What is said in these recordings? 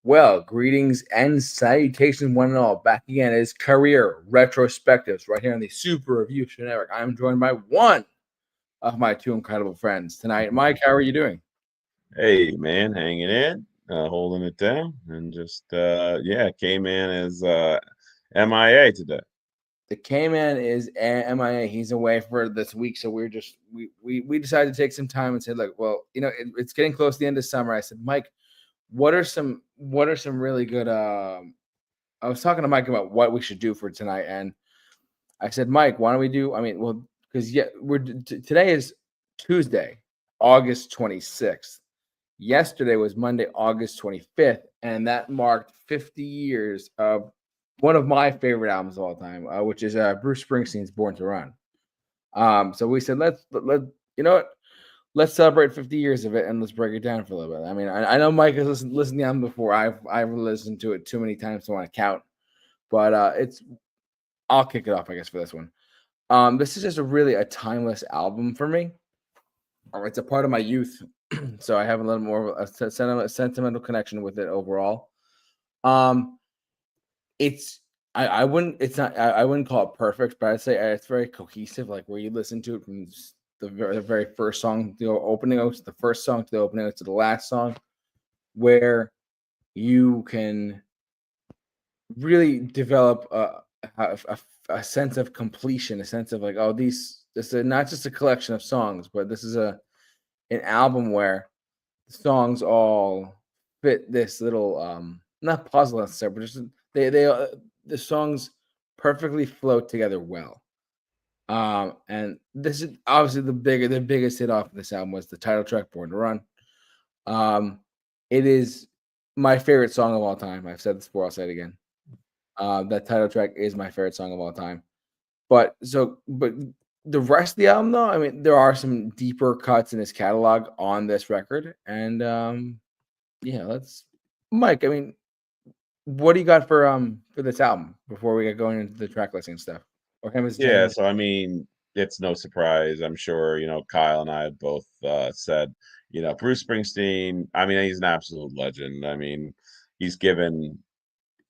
Well, greetings and salutations, one and all. Back again is Career Retrospectives right here on the Super Review Show Network. I'm joined by one of my two incredible friends tonight. Mike, how are you doing? Hey man, hanging in, holding it down, and just yeah, came in as MIA today. The K-Man is MIA. He's away for this week, so we decided to take some time and said, look, well, it's getting close to the end of summer. I said, Mike, what are some really good I was talking to Mike about what we should do for tonight, and I said, Mike, why don't we do? I mean, well, because today is Tuesday, August 26th. Yesterday was Monday, August 25th, and that marked 50 years of one of my favorite albums of all time, which is Bruce Springsteen's "Born to Run." So we said, let you know what? Let's celebrate 50 years of it and let's break it down for a little bit. I mean, I know Mike has listened to the album before. I've listened to it too many times to want to count, but I'll kick it off, I guess, for this one. This is just a timeless album for me. It's a part of my youth, so I have a little more of a sentimental connection with it overall. Um, it's I wouldn't it's not I wouldn't call it perfect, but I'd say it's very cohesive. Like where you listen to it from the very first song, the opening notes, the first song to the opening notes to the last song, where you can really develop a sense of completion, a sense of like, oh, this is not just a collection of songs, but this is an album where the songs all fit this little not puzzle necessarily, but just the songs perfectly float together well. And this is obviously the biggest hit off of this album was the title track "Born to Run." Um, it is my favorite song of all time. I've said this before. I'll say it again. That title track is my favorite song of all time. But the rest of the album, though, I mean, there are some deeper cuts in his catalog on this record, and yeah, let's Mike. I mean, what do you got for this album before we get going into the track listing stuff? Or him as Yeah, him? so I mean, it's no surprise. I'm sure Kyle and I have both said Bruce Springsteen. I mean, he's an absolute legend. I mean, he's given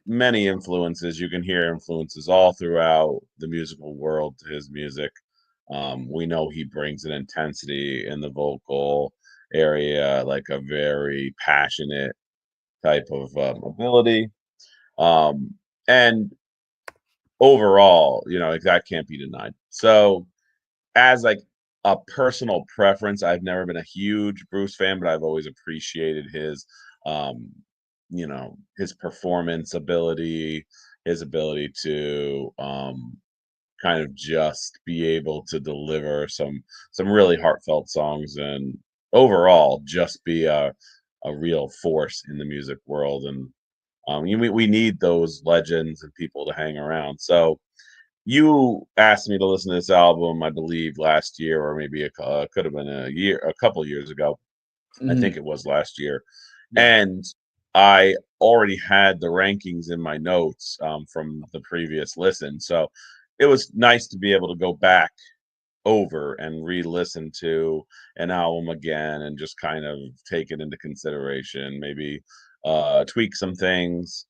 many influences. You can hear influences all throughout the musical world to his music. We know he brings an intensity in the vocal area, like a very passionate type of ability. Um, and overall, like that can't be denied. So, as like a personal preference, I've never been a huge Bruce fan, but I've always appreciated um, his performance ability, his ability to kind of just be able to deliver some really heartfelt songs and overall just be a real force in the music world. And we need those legends and people to hang around. So you asked me to listen to this album, I believe, last year, or maybe could have been a couple years ago. I Mhm. think it was last year, Yeah. and I already had the rankings in my notes from the previous listen. So it was nice to be able to go back over and re-listen to an album again and just kind of take it into consideration, maybe tweak some things.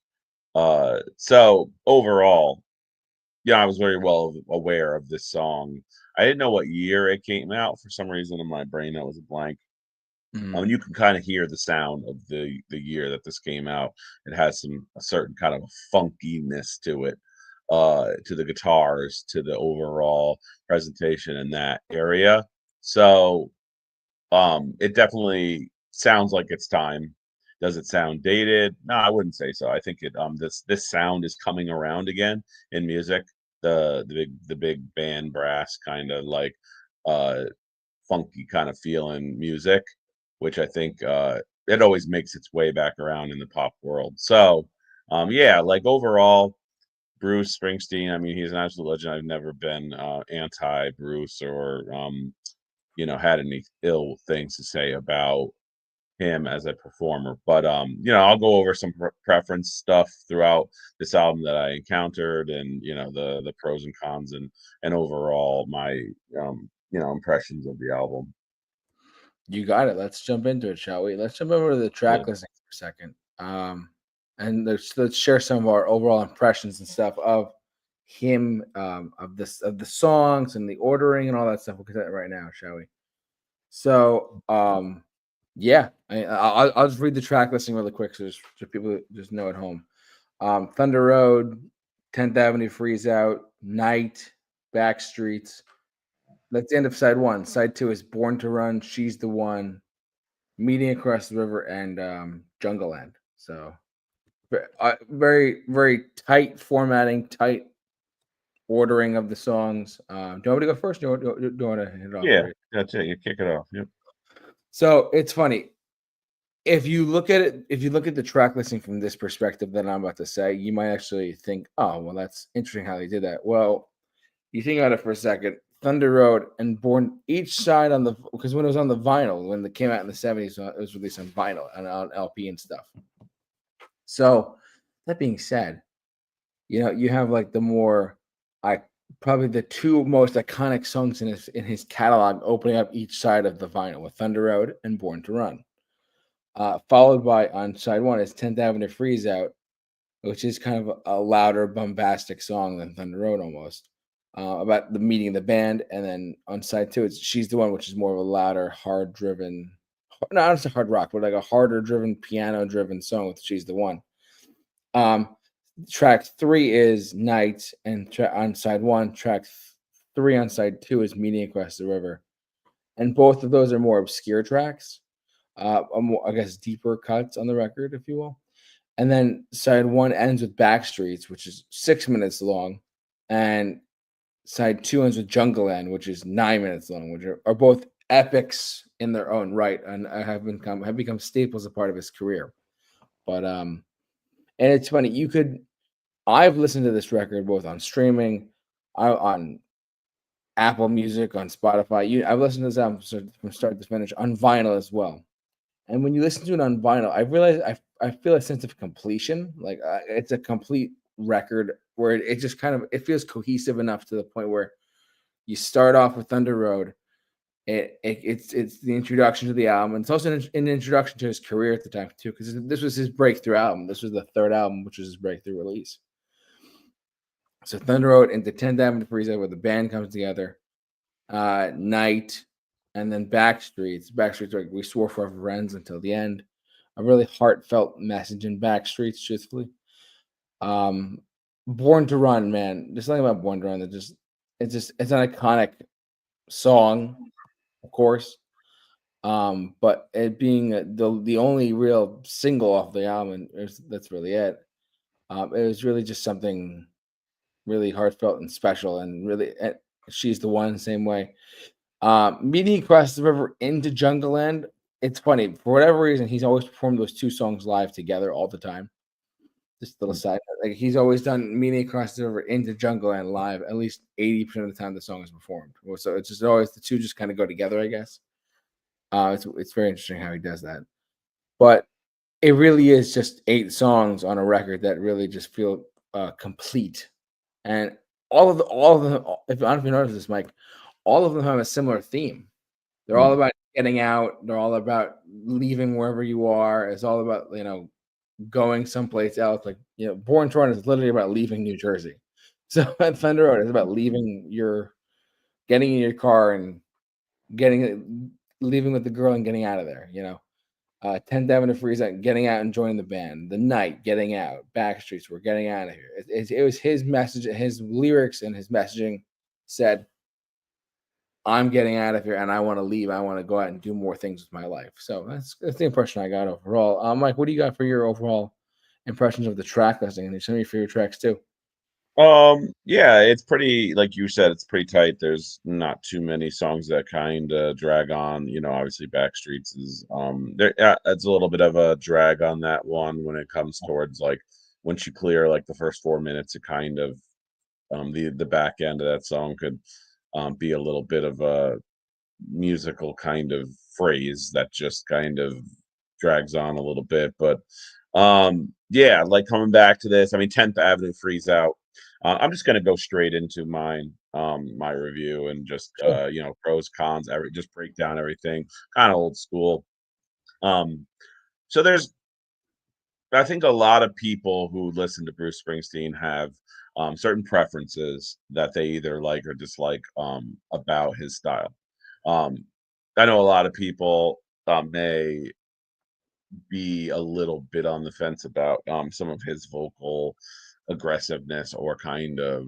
So overall, yeah, I was very well aware of this song. I didn't know what year it came out. For some reason in my brain, that was a blank. Mhm. You can kind of hear the sound of the year that this came out. It has a certain kind of funkiness to it, to the guitars, to the overall presentation in that area. So it definitely sounds like it's time. Does it sound dated? No, I wouldn't say so. I think this sound is coming around again in music. The big band brass kind of like uh funky kind of feeling music, which I think it always makes its way back around in the pop world. So yeah, like overall, Bruce Springsteen, I mean, he's an absolute legend. I've never been anti Bruce or had any ill things to say about him as a performer. But I'll go over some preference stuff throughout this album that I encountered, and the pros and cons and overall my impressions of the album. You got it. Let's jump into it, shall we? Let's jump over to the Yeah. track listing for a second. and let's share some of our overall impressions and stuff of him, of the songs and the ordering and all that stuff. We'll get that right now, shall we? So, yeah, I'll just read the track listing really quick, so people just know at home. Thunder Road, 10th Avenue Freeze Out, Night, Backstreets. That's the end of side one. Side two is Born to Run, She's the One, Meeting Across the River, and Jungle Land. So, very, very tight formatting, tight ordering of the songs. Do you want me to go first? Do you want to hit it off? Yeah, that's it. You kick it off. Yep. So it's funny. If you look at it, if you look at the track listing from this perspective that I'm about to say, you might actually think, oh, well, that's interesting how they did that. Well, you think about it for a second. Thunder Road and Born, each side on the, because when it was on the vinyl, when it came out in the 70s, it was released on vinyl and on LP and stuff. So that being said, you have like the more, I probably the two most iconic songs in his catalog opening up each side of the vinyl with Thunder Road and Born to Run. Followed by on side one is 10th Avenue Freeze Out, which is kind of a louder, bombastic song than Thunder Road almost, about the meeting of the band. And then on side two, it's She's the One, which is more of a louder, hard driven, no, I don't say hard rock, but like a harder driven, piano driven song with She's the One. Track three is Night, and on side one, track three on side two is Meeting Across the River. And both of those are more obscure tracks. I guess deeper cuts on the record, if you will. And then side one ends with Backstreets, which is 6 minutes long, and side two ends with Jungle Land, which is 9 minutes long, which are both epics in their own right, and have become staples a part of his career. But and it's funny, I've listened to this record both on streaming, on Apple Music, on Spotify. I've listened to this album from start to finish on vinyl as well. And when you listen to it on vinyl, I realize I feel a sense of completion. Like it's a complete record where it just kind of it feels cohesive enough to the point where you start off with Thunder Road. It's the introduction to the album, and it's also an introduction to his career at the time too, because this was his breakthrough album. This was the third album, which was his breakthrough release. So Thunder Road into 10th Avenue Freeze Out, where the band comes together. Night, and then Backstreets, like We Swore Forever Ends Until the End. A really heartfelt message in Backstreets, truthfully. Born to Run, man. There's something about Born to Run that it's an iconic song, of course. But it being the only real single off the album, that's really it. It was really just something really heartfelt and special, and really, She's the One, same way. Meeting Across the River into Jungle Land. It's funny, for whatever reason, he's always performed those two songs live together all the time. Just a little side, like he's always done Meeting Across the River into Jungle Land live at least 80% of the time the song is performed. So it's just always the two just kind of go together, I guess. It's very interesting how he does that. But it really is just 8 songs on a record that really just feel complete. And all of them, if I don't know if you noticed this, Mike, all of them have a similar theme. They're all about getting out. They're all about leaving wherever you are. It's all about, going someplace else. Like, Born to Run is literally about leaving New Jersey. So Thunder Road is about getting in your car and leaving with the girl and getting out of there, 10th Avenue Freeze Out, getting out and joining the band. The Night, getting out. Backstreets, we're getting out of here. It was his message, his lyrics and his messaging said, I'm getting out of here and I want to leave. I want to go out and do more things with my life. So that's the impression I got overall. Mike, what do you got for your overall impressions of the track listing? And some of your favorite tracks too. Yeah, it's pretty, like you said, it's pretty tight. There's not too many songs that kind of drag on. Obviously Backstreets is it's a little bit of a drag on that one when it comes towards like once you clear like the first 4 minutes, it kind of the back end of that song could be a little bit of a musical kind of phrase that just kind of drags on a little bit. But yeah, like coming back to this, I mean, 10th Avenue Freeze Out. I'm just gonna go straight into my review and just pros, cons, just break down everything, kind of old school. So there's I think a lot of people who listen to Bruce Springsteen have certain preferences that they either like or dislike about his style. Um, I know a lot of people may be a little bit on the fence about some of his vocal aggressiveness or kind of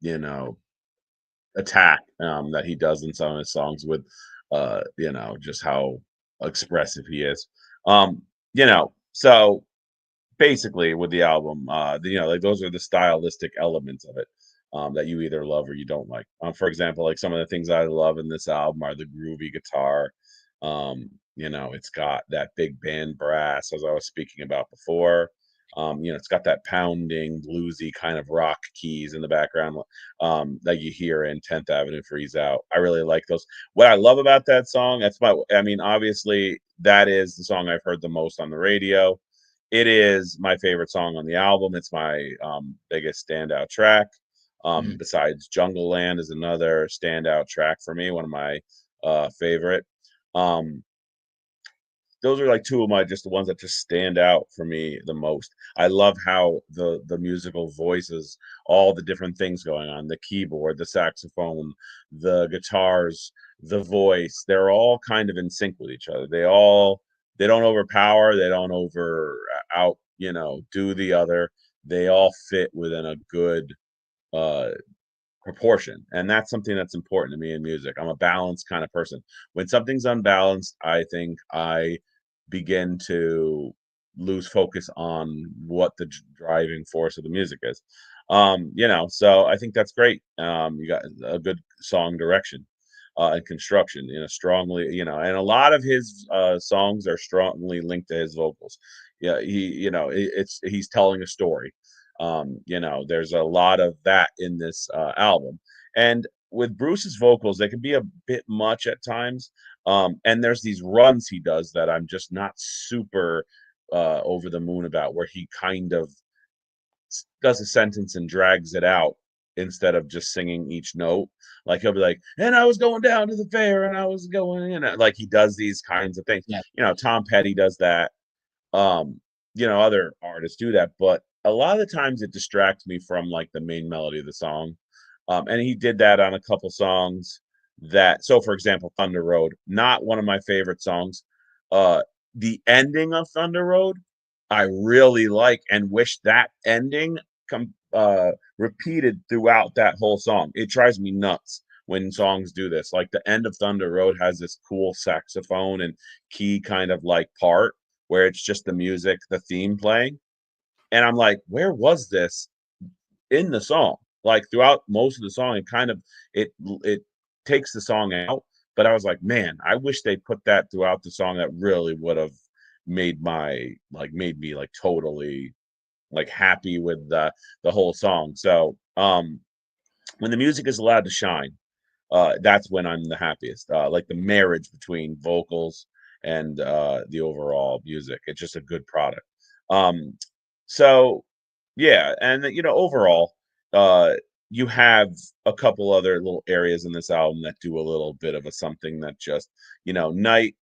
you know attack that he does in some of his songs with just how expressive he is. Um, so basically with the album, like those are the stylistic elements of it that you either love or you don't like. For example, like some of the things I love in this album are the groovy guitar. It's got that big band brass, as I was speaking about before. It's got that pounding, bluesy kind of rock keys in the background that you hear in 10th Avenue Freeze Out. I really like those. What I love about that song, obviously, that is the song I've heard the most on the radio. It is my favorite song on the album. It's my biggest standout track. Mhm. Besides Jungle Land is another standout track for me, one of my favorite. Um, those are like two of my just the ones that just stand out for me the most. I love how the musical voices, all the different things going on, the keyboard, the saxophone, the guitars, the voice, they're all kind of in sync with each other. They don't overpower, they don't over out, do the other. They all fit within a good uh proportion. And that's something that's important to me in music. I'm a balanced kind of person. When something's unbalanced, I think I begin to lose focus on what the driving force of the music is. So I think that's great. You got a good song direction and construction, strongly, and a lot of his songs are strongly linked to his vocals. Yeah, he's telling a story. There's a lot of that in this album. And with Bruce's vocals, they can be a bit much at times. And there's these runs he does that I'm just not super over the moon about, where he kind of does a sentence and drags it out instead of just singing each note. Like he'll be like, and I was going down to the fair and I was going, like he does these kinds of things. Yeah. Tom Petty does that. um Other artists do that, but a lot of the times it distracts me from like the main melody of the song. And he did that on a couple songs. For example, Thunder Road, not one of my favorite songs. The ending of Thunder Road I really like and wish that ending repeated throughout that whole song. It drives me nuts when songs do this. Like the end of Thunder Road has this cool saxophone and key kind of like part where it's just the music, the theme playing. And I'm like, where was this in the song? Like throughout most of the song, it takes the song out. But I was like, man, I wish they put that throughout the song. That really would have made me like totally like happy with the whole song. So when the music is allowed to shine, that's when I'm the happiest. Like the marriage between vocals and the overall music. It's just a good product. Um, so yeah, and overall, uh, you have a couple other little areas in this album that do a little bit of a something that just, Night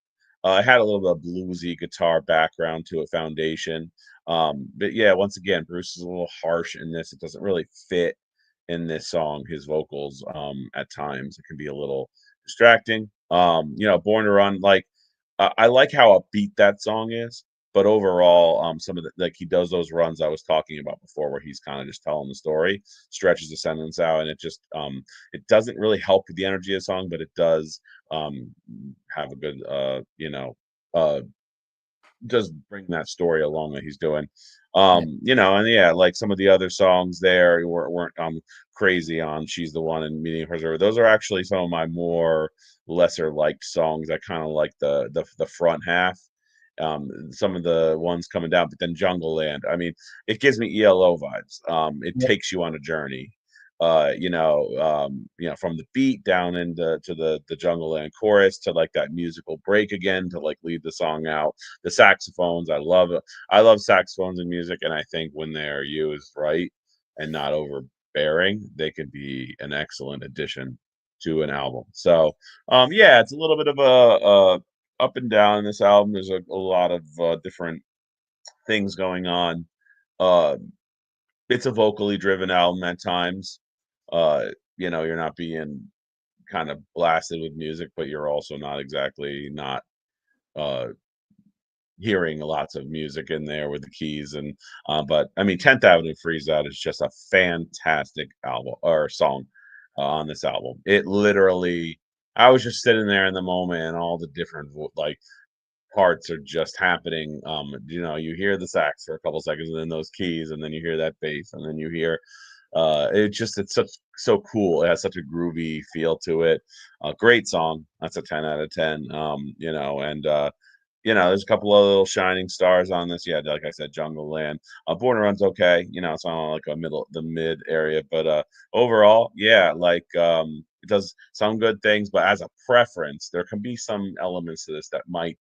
had a little bit of bluesy guitar background to a foundation. But yeah, once again, Bruce is a little harsh in this. It doesn't really fit in this song. His vocals, at times, it can be a little distracting. Born to Run, like I like how upbeat that song is, but overall, some of the like he does those runs I was talking about before, where he's kind of just telling the story, stretches the sentence out, and it doesn't really help with the energy of the song, but it does have a good uh does bring that story along that he's doing. Yeah. And yeah, like some of the other songs there weren't crazy on She's the One and Meeting Preserve. Those are actually some of my more lesser liked songs. I kind of like the front half. Some of the ones coming down, but then Jungle Land, I mean, it gives me ELO vibes. It Yeah. takes you on a journey. From the beat down into the Jungle Land chorus to like that musical break again to like lead the song out. The saxophones, I love it. I love saxophones in music, and I think when they're used right and not overbearing, they can be an excellent addition to an album. So, yeah, it's a little bit of a up and down in this album. There's a lot of different things going on. Uh, it's a vocally driven album at times. Uh, you're not being kind of blasted with music, but you're also not exactly not uh hearing lots of music in there with the keys and but I mean 10th Avenue Freeze Out is just a fantastic album or song on this album. It literally I was just sitting there in the moment and all the different like parts are just happening. You hear the sax for a couple seconds and then those keys and then you hear that bass and then you hear it's such so cool. It has such a groovy feel to it. Great song. That's a 10 out of 10. And there's a couple of little shining stars on this. Yeah, like I said, Jungle Land. Border Run's okay. It's on like the mid area, but overall, yeah, like it does some good things, but as a preference, there can be some elements to this that might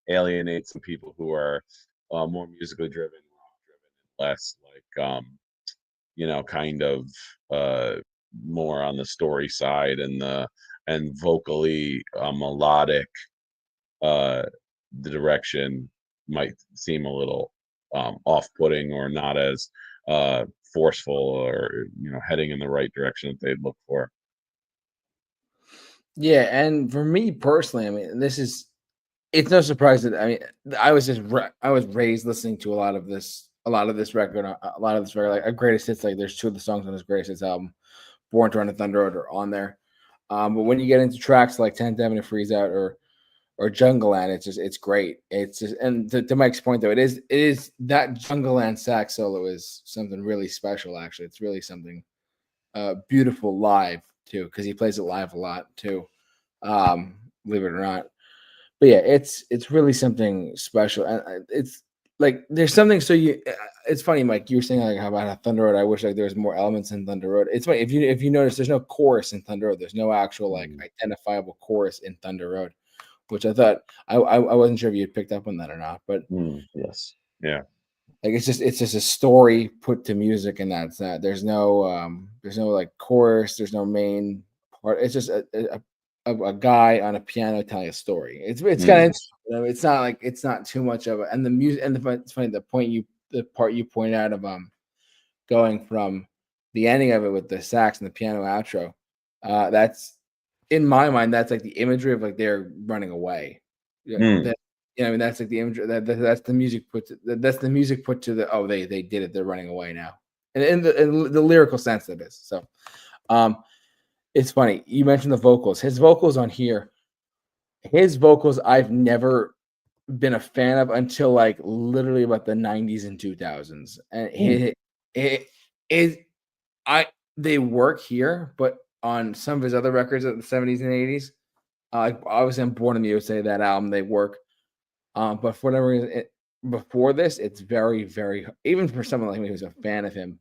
alienate some people who are more musically driven, rock driven, and less like kind of uh more on the story side and vocally melodic uh the direction might seem a little off-putting or not as forceful or heading in the right direction that they'd look for. Yeah, and for me personally, I mean, it's no surprise that I mean, I was raised listening to a lot of this record, like a greatest hits. Like, there's two of the songs on this greatest hits album, "Born to Run the Thunder Road" are on there. But when you get into tracks like "10th Avenue Freeze Out" or "Jungle Land," it's great. It's just and to Mike's point though, it is that "Jungle Land" sax solo is something really special. Actually, it's really something beautiful live too, because he plays it live a lot too. Believe it or not. But yeah, it's really something special, and it's like there's something. So it's funny, Mike. You were saying like how about Thunder Road. I wish like there was more elements in Thunder Road. It's funny if you notice, there's no chorus in Thunder Road. There's no actual like Mm, identifiable chorus in Thunder Road, which I thought I wasn't sure if you had picked up on that or not. But yes. Yeah. like it's just a story put to music, and that's that. There's no like chorus. There's no main part. It's just a guy on a piano telling a story. It's kind of Mm, interesting. It's not like it's not too much of a and the music and it's funny the part you point out of going from the ending of it with the sax and the piano outro. That's in my mind. That's like the imagery of like they're running away. Yeah, mm, I mean, that's like the imagery that's the music that's the music put to the oh they did it, they're running away now. And in the lyrical sense it is. So um it's funny. You mentioned the vocals. His vocals on here, his vocals I've never been a fan of until like literally about the 90s and 2000s. And mm, it is I they work here, but on some of his other records of the 70s and 80s, like obviously I'm Born in the USA, that album, they work. But for whatever reason, before this, it's very, very even for someone like me who's a fan of him,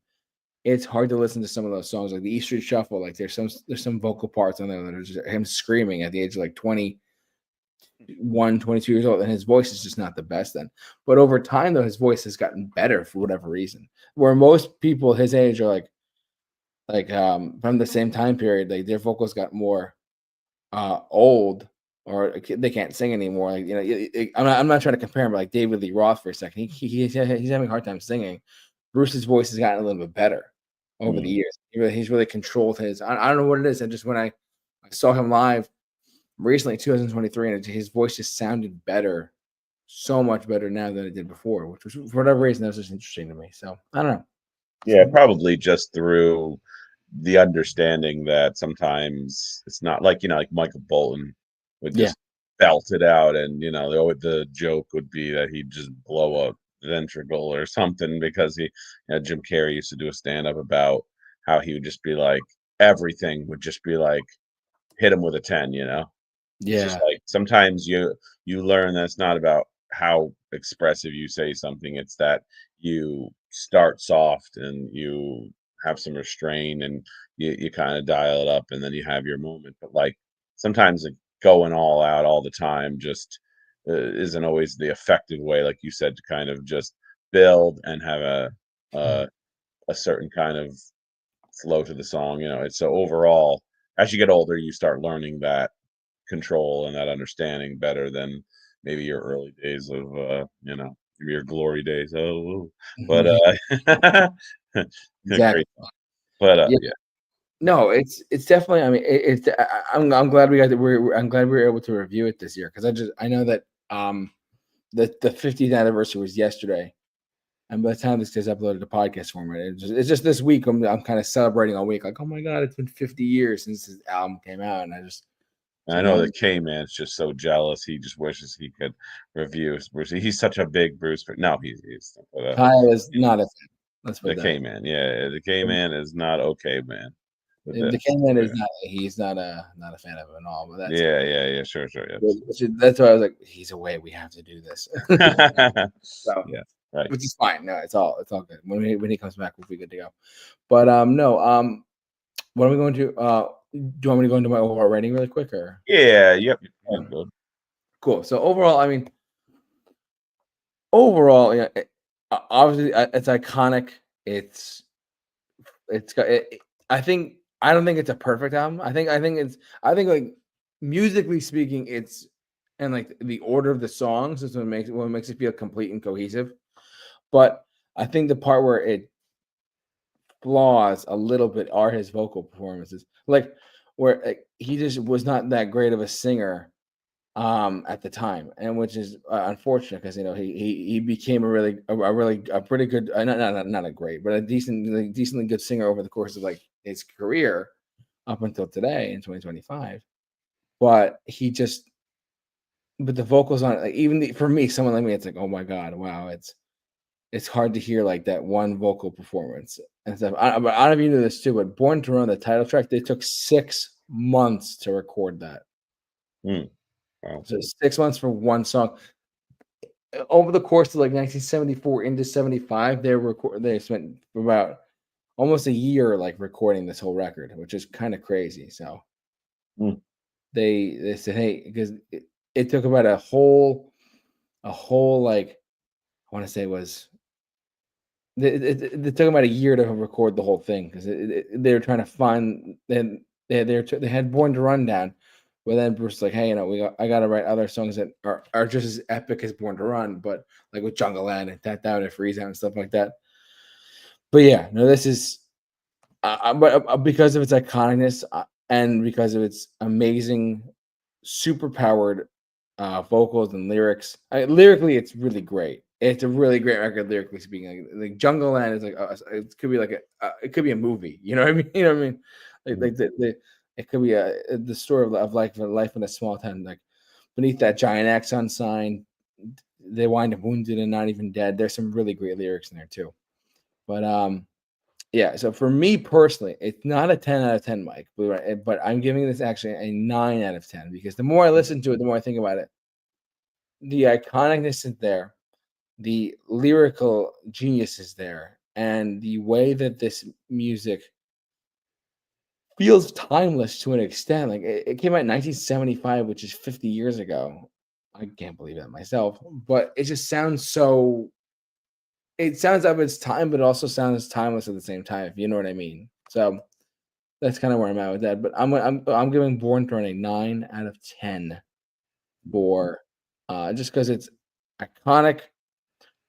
it's hard to listen to some of those songs like the E Street Shuffle. Like there's some vocal parts on there that are just him screaming at the age of like 21, 22 years old, and his voice is just not the best then. But over time, though, his voice has gotten better for whatever reason. Where most people his age are from the same time period, like their vocals got more old or they can't sing anymore. Like, I'm not trying to compare him, but like David Lee Roth for a second. He's having a hard time singing. Bruce's voice has gotten a little bit better over the mm. years. He's really controlled his. I don't know what it is. I just when I saw him live recently, 2023, and his voice just sounded better, so much better now than it did before. Which was for whatever reason that was just interesting to me. So I don't know. Yeah, So, probably just through the understanding that sometimes it's not like, like Michael Bolton would yeah, just belt it out and, the joke would be that he'd just blow a ventricle or something because Jim Carrey used to do a stand-up about how he would just be like everything would just be like hit him with a 10. It's just yeah, like sometimes you learn that it's not about how expressive you say something, it's that you start soft and you have some restraint and you kind of dial it up and then you have your moment. But like sometimes like, going all out all the time just isn't always the effective way, like you said, to kind of just build and have a, a certain kind of flow to the song. It's so overall, as you get older, you start learning that control and that understanding better than maybe your early days of your glory days. But Mhm. great. Exactly. But Yeah. yeah. No, it's definitely. I mean, I'm glad we got that. I'm glad we were able to review it this year because I know that the 50th anniversary was yesterday, and by the time this gets uploaded to podcast format, it's just this week. I'm kind of celebrating all week. Like, oh my god, it's been 50 years since this album came out, and I just And it's I like, know oh, that K-Man's just so jealous. He just wishes he could review Bruce. He's such a big No, he's but, Kyle is not a fan. Let's put the it that way. K-Man. Yeah, the K-Man is not okay, man, with The this. K-Man So, is yeah. not. He's not a fan of it at all. But that's Yeah. Sure. Yes. that's why I was like, he's away. We have to do this. So, Yeah. Right. which is fine. No, it's all good. When he comes back, we'll be good to go. But no, what are we going to? Do you want me to go into my overall rating really quick, or Yeah. Yep. You can um, go. cool? So overall, I mean, overall, yeah, obviously it's iconic. It's got. I don't think it's a perfect album. I think like musically speaking, it's and like the order of the songs is what makes it feel complete and cohesive. But I think the part where it flaws a little bit are his vocal performances. Like where he just was not that great of a singer at the time, and which is unfortunate because he became a pretty good not a great but a decently good singer over the course of like his career up until today in 2025. But the vocals on it, like for me, someone like me, it's like, oh my god, wow, it's hard to hear like that one vocal performance and stuff. But I don't know if you knew this too, but Born to Run, the title track, they took 6 months to record that. Hmm. Wow. So 6 months for one song. Over the course of like 1974 into 75, they spent about almost a year like recording this whole record, which is kind of crazy. So Hmm. they said, hey, because it took about a whole like I want to say it was it took about a year to record the whole thing because they were trying to find then they had Born to Run down, but then Bruce was like, hey, I got to write other songs that are just as epic as Born to Run, but like with Jungle Land and That Down and Freeze Out and stuff like that. But yeah, no, this is but because of its iconicness and because of its amazing, super powered vocals and lyrics. Lyrically, it's really great. It's a really great record lyrically speaking. Like Jungle Land is like it could be like it could be a movie. You know what I mean? You know what I mean? Like it could be the story of life in a small town. Like beneath that giant Exxon sign, they wind up wounded and not even dead. There's some really great lyrics in there too. But yeah, so for me personally, it's not a 10 out of 10, Mike, but I'm giving this actually a 9 out of 10 because the more I listen to it, the more I think about it. The iconicness is there, the lyrical genius is there, and the way that this music feels timeless to an extent. Like it came out in 1975, which is 50 years ago. I can't believe that myself, but it just sounds so. It sounds of its time, but it also sounds timeless at the same time. If you know what I mean. So that's kind of where I'm at with that. But I'm giving Born to Run a 9 out of 10 for just because it's iconic,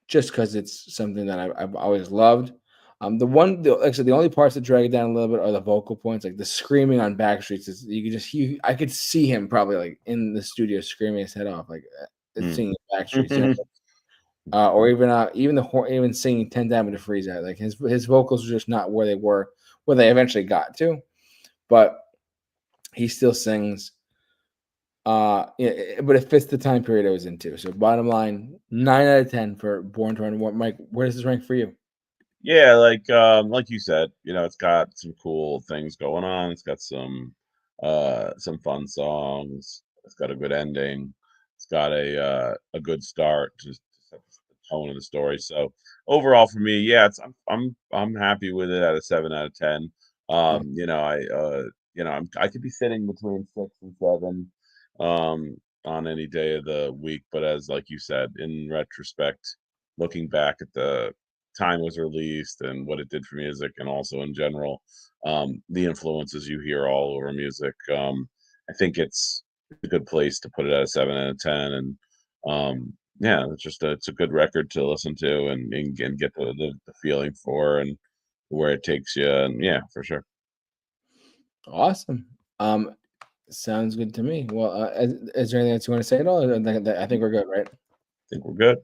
just because it's something that I've always loved. Actually, the only parts that drag it down a little bit are the vocal points, like the screaming on Backstreets. You could just I could see him probably like in the studio screaming his head off, like Hmm. singing Backstreets, or even singing 10 Damage to Freeze Out. Like his vocals were just not where they eventually got to, but he still sings. Yeah, but it fits the time period I was into. So bottom line, 9 out of 10 for Born to Run. What, Mike? Where does this rank for you? Yeah, like you said, it's got some cool things going on. It's got some fun songs. It's got a good ending. It's got a good start to set the tone of the story. So overall for me, yeah, I'm happy with it at a 7 out of 10. Oh, I could be sitting between 6 and 7 on any day of the week, but as like you said, in retrospect, looking back at the time was released and what it did for music and also in general, the influences you hear all over music, I think it's a good place to put it at a 7 out of 10. And yeah, it's a good record to listen to and get the feeling for and where it takes you. And yeah, for sure. Awesome. Sounds good to me. Well, is there anything else you want to say at all? I think we're good, right? I think we're good.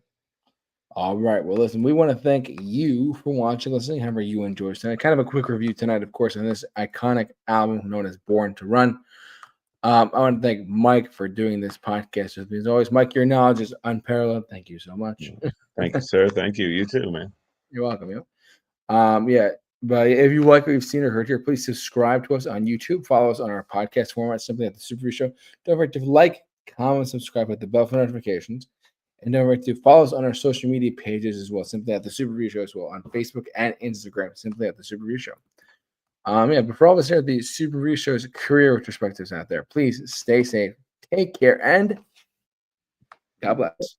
All right. Well, listen, we want to thank you for watching, listening, however you enjoyed tonight. Kind of a quick review tonight, of course, on this iconic album known as Born to Run. I want to thank Mike for doing this podcast with me. As always, Mike, your knowledge is unparalleled. Thank you so much. Thank you, sir. Thank you. You too, man. You're welcome. Yeah. Yeah. But if you like what you've seen or heard here, please subscribe to us on YouTube. Follow us on our podcast format, simply at the Super Review Show. Don't forget to like, comment, subscribe with the bell for notifications. And don't forget to follow us on our social media pages as well, simply at the Super Review Show as well, on Facebook and Instagram, simply at the Super Review Show. But for all of us here at the Super Review Show's career retrospectives out there, please stay safe, take care, and God bless.